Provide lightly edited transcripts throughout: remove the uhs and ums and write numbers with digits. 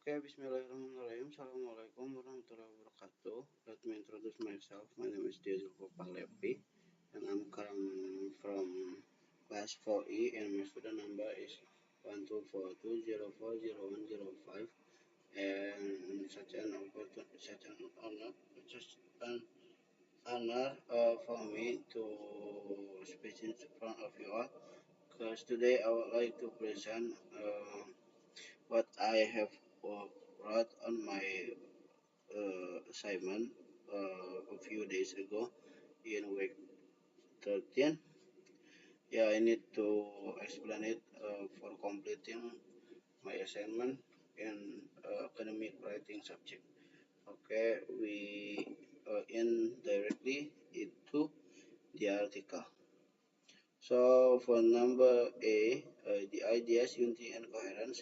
Okay, Bismillahirrahmanirrahim. Assalamualaikum warahmatullahi wabarakatuh. Let me introduce myself. My name is Diego Pahlevi, and I'm coming from class 4E, and my student number is 1242040105. And such an honor for me to speak in front of you all. Because today I would like to present what I have uh, wrote on my assignment a few days ago in week 13. Yeah, I need to explain it for completing my assignment in academic writing subject. Okay, we in directly into the article. So for number A, the ideas, unity and coherence.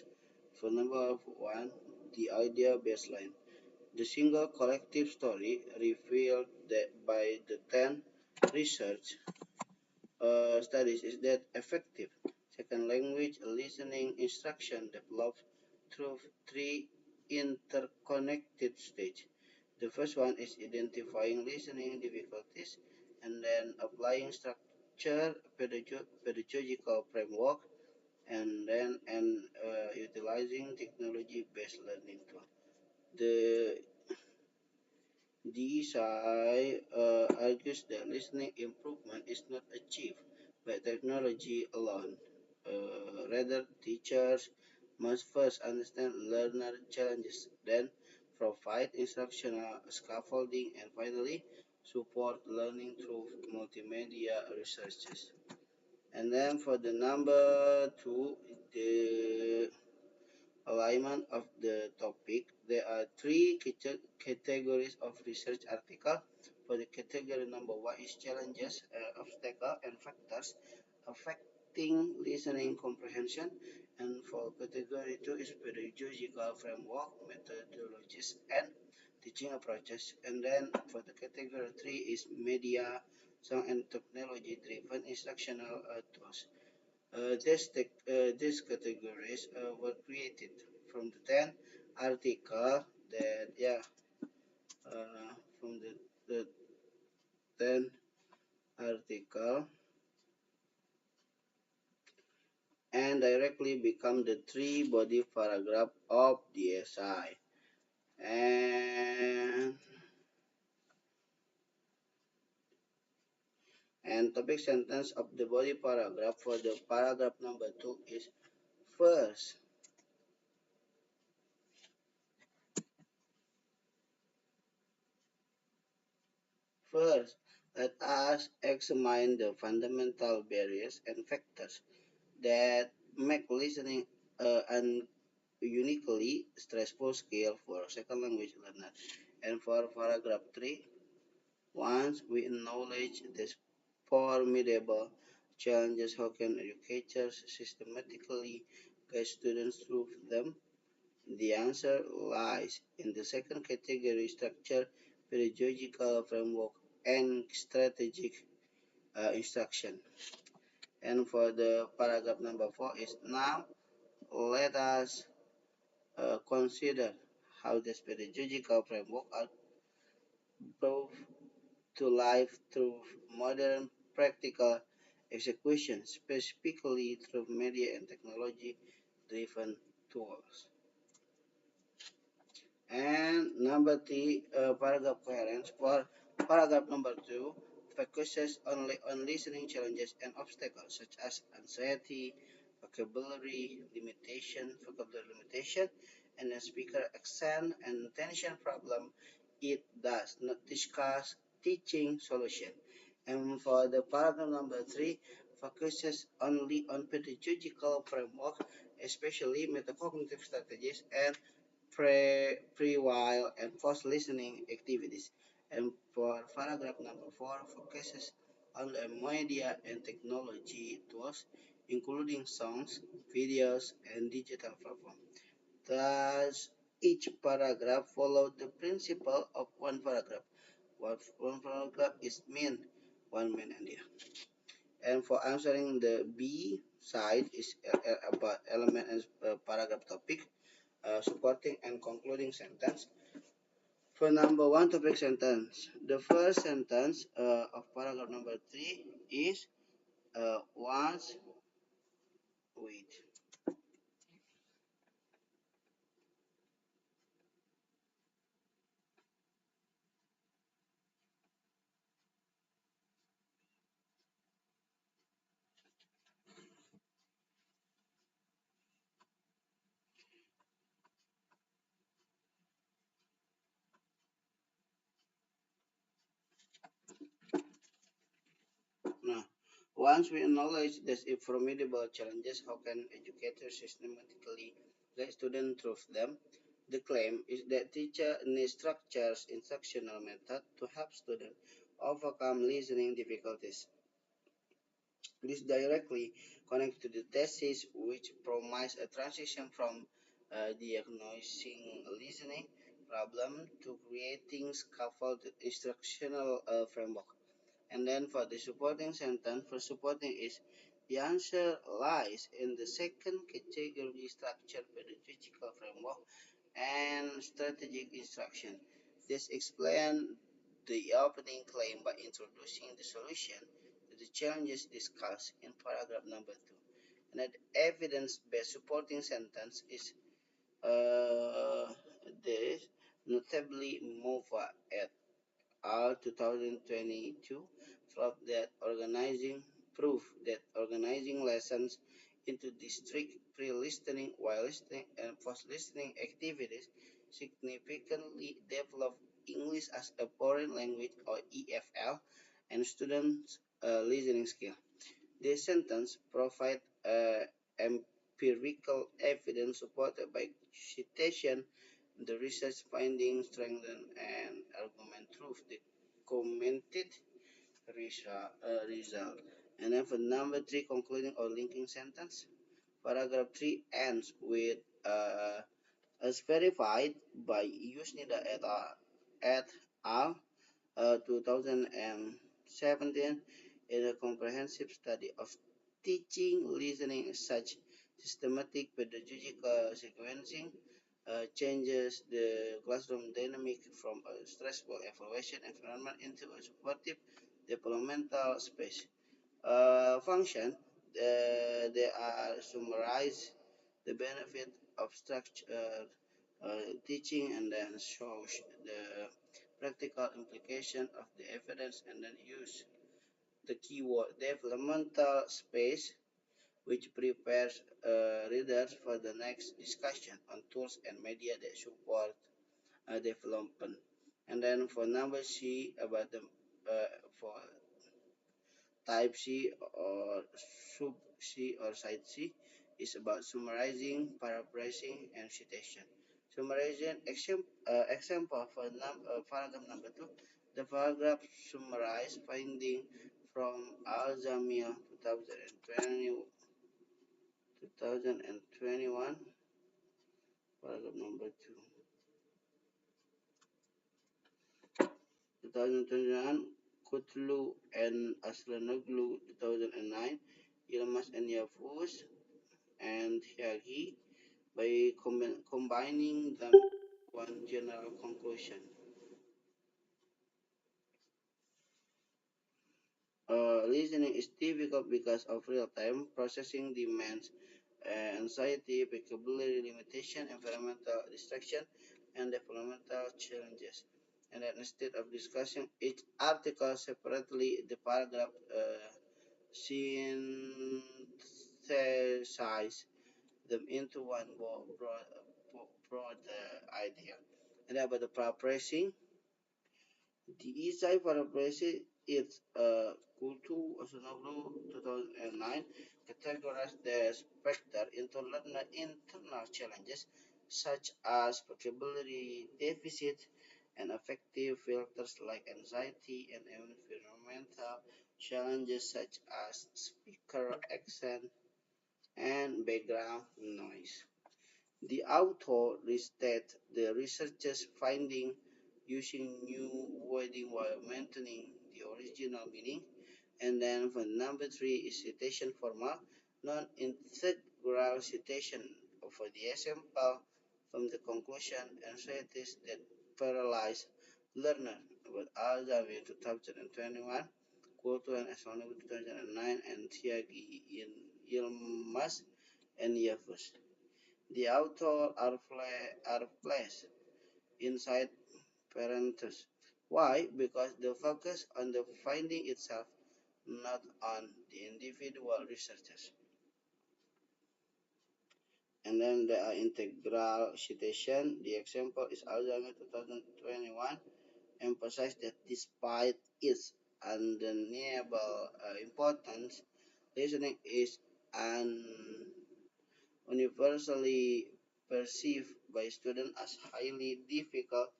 For number 1, the idea baseline. The single collective story revealed that by the 10 research studies is that effective second language listening instruction developed through three interconnected stages. The first one is identifying listening difficulties and then applying structure pedagogical framework and utilizing technology based learning tool. The DSI argues that listening improvement is not achieved by technology alone. Rather, teachers must first understand learner challenges, then provide instructional scaffolding, and finally support learning through multimedia researches. And then for the number 2, the alignment of the topic. There are three categories of research article. For the category number 1 is challenges, obstacles, and factors affecting listening comprehension. And for category 2 is pedagogical framework, methodologies, and teaching approaches. And then for the category 3 is media, sound, and technology driven instructional tools. These categories were created from the 10 article that from the 10 article and directly become the three body paragraph of the essay. And topic sentence of the body paragraph for the paragraph number 2 is first. First, let us examine the fundamental barriers and factors that make listening an uniquely stressful skill for second language learners. And for paragraph 3, once we acknowledge these formidable challenges, how can educators systematically guide students through them? The answer lies in the second category structure, pedagogical framework, and strategic instruction. And for the paragraph number 4 is now let us consider how this pedagogical framework are brought to life through modern practical execution, specifically through media and technology driven tools. And number 3, paragraph coherence for paragraph number 2 focuses only on listening challenges and obstacles such as anxiety, vocabulary limitation, and a speaker accent and attention problem. It does not discuss teaching solution. And for the paragraph number 3, focuses only on pedagogical framework, especially metacognitive strategies and pre-while and post-listening activities. And for paragraph number 4, focuses on the media and technology tools, including songs, videos, and digital platform. Thus, each paragraph followed the principle of one paragraph. What one paragraph is mean, one main idea. And for answering the B side is about element and paragraph topic. supporting and concluding sentence. For number one topic sentence, the first sentence of paragraph number three is once wait. Now, once we acknowledge these formidable challenges, how can educators systematically guide students through them? The claim is that teacher needs structures instructional method to help students overcome listening difficulties. This directly connects to the thesis, which promise a transition from diagnosing listening problem to creating scaffolded instructional framework. And then for the supporting sentence, for supporting is the answer lies in the second category structured pedagogical framework and strategic instruction. This explains the opening claim by introducing the solution to the challenges discussed in paragraph number two. And that evidence-based supporting sentence is this notably MOVA et al. 2022 found that organizing lessons into distinct pre-listening, while listening, and post-listening activities significantly develop English as a foreign language or EFL and students' listening skill. This sentence provides empirical evidence supported by citation. The research findings strengthen and argument proof the commented result. And then for number three, concluding or linking sentence, paragraph three ends with as verified by Yusnida et al. 2017 in a comprehensive study of teaching listening. Such systematic pedagogical sequencing changes the classroom dynamic from a stressful evaluation environment into a supportive developmental space. Function, they are summarize the benefit of structured teaching and then shows the practical implication of the evidence and then use the keyword developmental space, which prepares readers for the next discussion on tools and media that support development. And then for number C, about the for type C or sub C or side C is about summarizing, paraphrasing, and citation. Summarizing example for paragraph number two. The paragraph summarize finding from Al-Jamia 2021, paragraph number 2021, Kutlu and Aslanoglu 2009, Yilmaz and Yafuz and Hyagi by combining them one general conclusion. Listening is difficult because of real-time processing demands, anxiety, vocabulary limitation, environmental distraction, and developmental challenges. And then instead of discussing each article separately, the paragraph synthesize them into one broad idea. And about the paraphrasing, the Isai paraphrasing is Kultu Osunoglu 2009 categorized the specter into learner internal challenges such as vocabulary deficit and affective filters like anxiety and environmental challenges such as speaker accent and background noise. The author restates the researchers' finding using new wording while maintaining the original meaning. And then for number three is citation format, non-integral citation for the example from the conclusion and strategies that paralyze learner about Alzheimer 2021, Coulton and 2009, and Tyagi in Yilmaz and Yavuz. The author are placed inside parentheses. Why? Because the focus on the finding itself, not on the individual researchers. And then there are integral citation. The example is Alzheimer 2021 emphasized that despite its undeniable importance, listening is universally perceived by students as highly difficult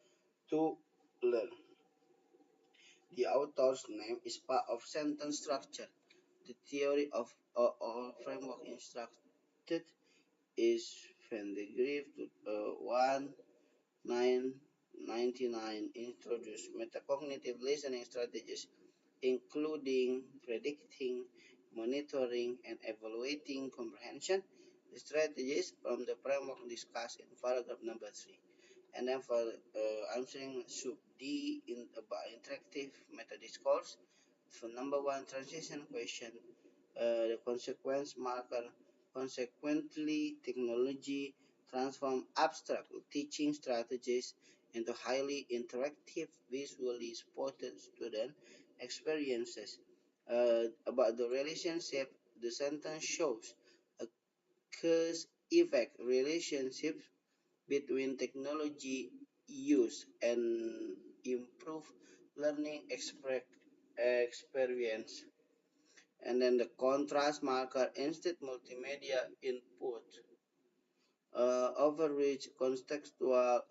to learn. The author's name is part of sentence structure. The theory of or framework instructed is Van de Greve 1999 introduced metacognitive listening strategies including predicting, monitoring, and evaluating comprehension. The strategies from the framework discussed in paragraph number 3. And then for answering sub D in about interactive meta discourse, for number 1 transition question, the consequence marker. Consequently, technology transform abstract teaching strategies into highly interactive, visually supported student experiences. About the relationship, the sentence shows a cause effect relationship between technology use and improve learning experience. And then the contrast marker instead multimedia input overreach contextual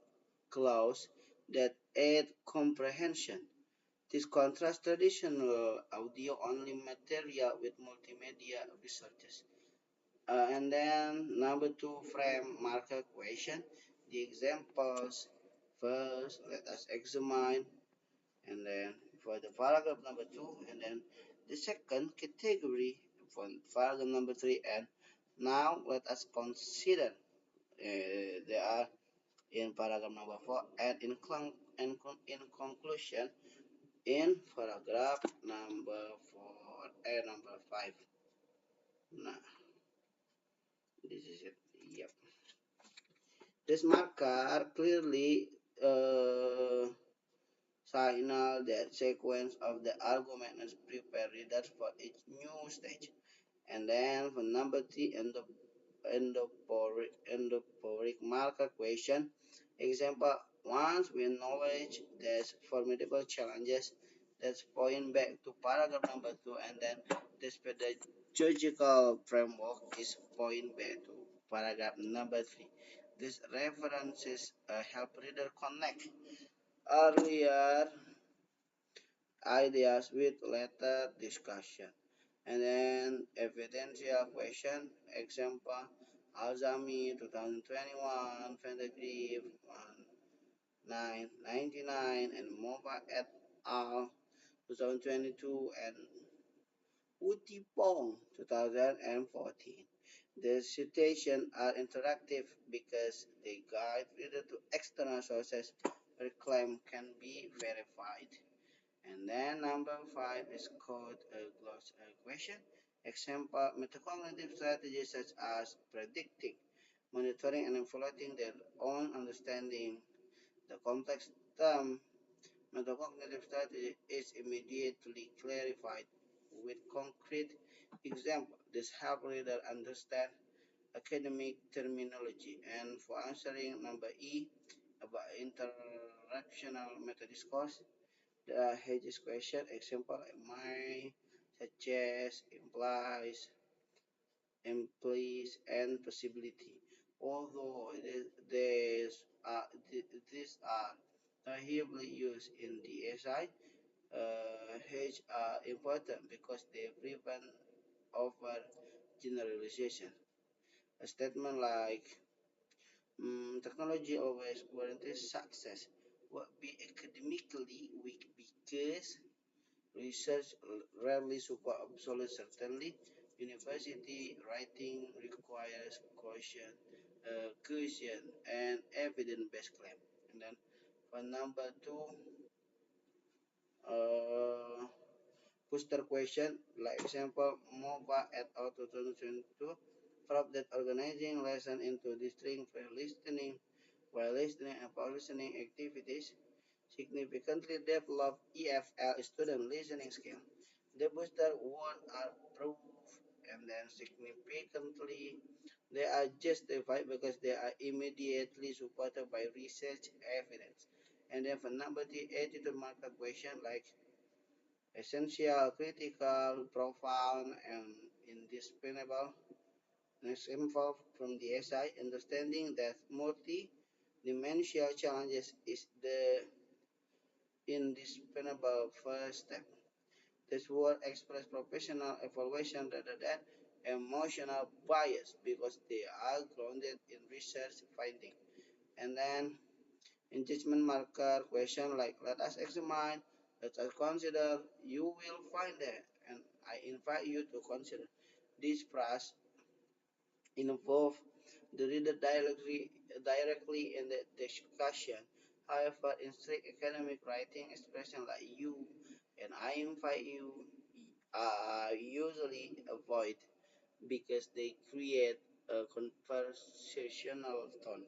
clause that aid comprehension. This contrasts traditional audio only material with multimedia researches. And then number 2 frame marker question. The examples first let us examine, and then for the paragraph number 2, and then the second category for paragraph number 3. And now let us consider they are in paragraph number 4 and in conclusion in paragraph number 4 and number 5. Nah, this is it. Yep. This marker clearly signal that sequence of the argument is prepare readers for each new stage. And then for number 3 and the endoporic marker question. Example, once we acknowledge there's formidable challenges, let's point back to paragraph number 2, and then this pedagogical framework is point back to paragraph number 3. These references help reader connect earlier ideas with later discussion. And then evidential question, example, Alzami 2021, Van de Greve 999, and Mova et al. 2022, and Utipong 2014. The citations are interactive because they guide reader to external sources where claim can be verified. And then number 5 is called a gloss question. Example, metacognitive strategies such as predicting, monitoring, and evaluating their own understanding. The complex term metacognitive strategy is immediately clarified with concrete example. This helps reader understand academic terminology. And for answering number E about interactional meta discourse, the Hedges question example might suggest and possibility. Although these are heavily used in the SI, hedge are important because they prevent over generalization. A statement like technology always guarantees success will be academically weak because research rarely support absolute certainty. University writing requires caution question, and evidence-based claim. And then for number two, uh, booster question, like example, MOVA et al. 2022, prove that organizing lesson into distinct listening while listening and listening activities significantly develop EFL student listening skill. The booster words are proof and then significantly they are justified because they are immediately supported by research evidence. And then for number three, attitude marker question like essential, critical, profound, and indispensable. Next info from the SI, understanding that multi-dimensional challenges is the indispensable first step. This word express professional evaluation rather than emotional bias because they are grounded in research finding. And then engagement marker question like let us examine, let us consider, you will find that, and I invite you to consider. This phrase involve the reader directly in the discussion. However, in strict academic writing, expressions like you and I invite you are usually avoid because they create a conversational tone.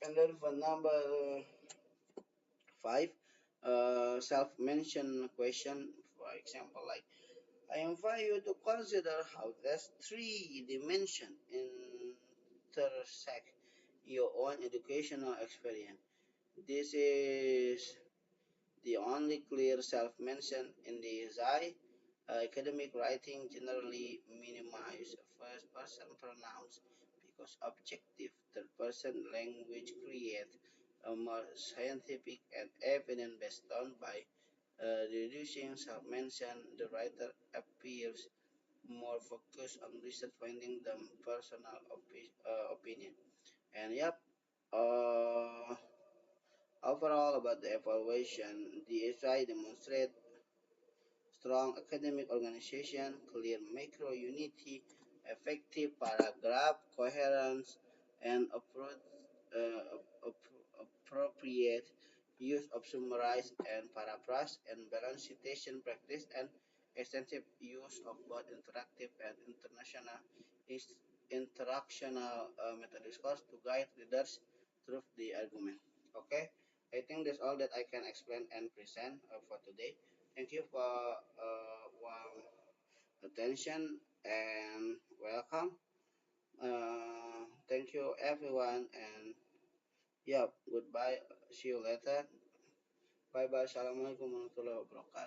And then for number five, self-mentioned question, for example, like I invite you to consider how these three dimensions intersect your own educational experience. This is the only clear self-mention in the essay. Academic writing generally minimize first-person pronouns because objective third-person language creates a more scientific and evidence-based tone by reducing self-mention. The writer appears more focused on research finding than personal opinion. And yep, uh, overall about the evaluation, the essay demonstrates strong academic organization, clear macro unity, effective paragraph coherence, and appropriate use of summarized and paraphrase and balanced citation practice and extensive use of both interactive and interactional method discourse to guide readers through the argument. Okay, I think that's all that I can explain and present for today. Thank you for warm attention and welcome. Thank you everyone and yeah, goodbye. See you later. Bye bye. Assalamualaikum warahmatullahi wabarakatuh.